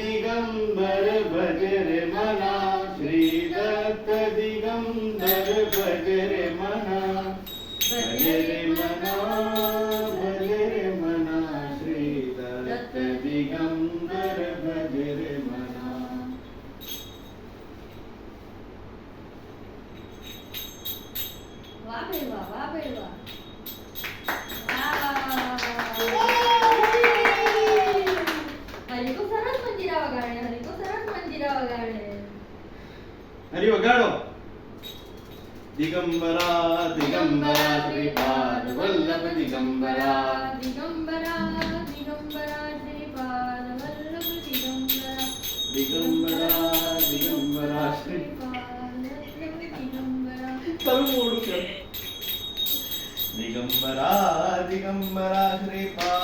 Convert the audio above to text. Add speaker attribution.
Speaker 1: दिगंबर भज रे मना श्री दत्त दिगंबर भज रे मना भज रे मना भज रे मना श्री दत्त दिगंबर भज रे मना.
Speaker 2: वा बेवा वा बेवा हरिको सरस मंदिरा वगाडणे हरिको सरस मंदिरा वगाडणे
Speaker 1: हरि वगाडो. दिगंबरा दिगंबरा श्रीपाद वल्लभ दिगंबरा
Speaker 2: दिगंबरा दिगंबरा श्रीपाद वल्लभ दिगंबरा
Speaker 1: दिगंबरा दिगंबरा
Speaker 2: श्रीपाद वल्लभ दिगंबरा.
Speaker 1: तळू मोडू कर. दिगंबरा दिगंबरा श्रीपाद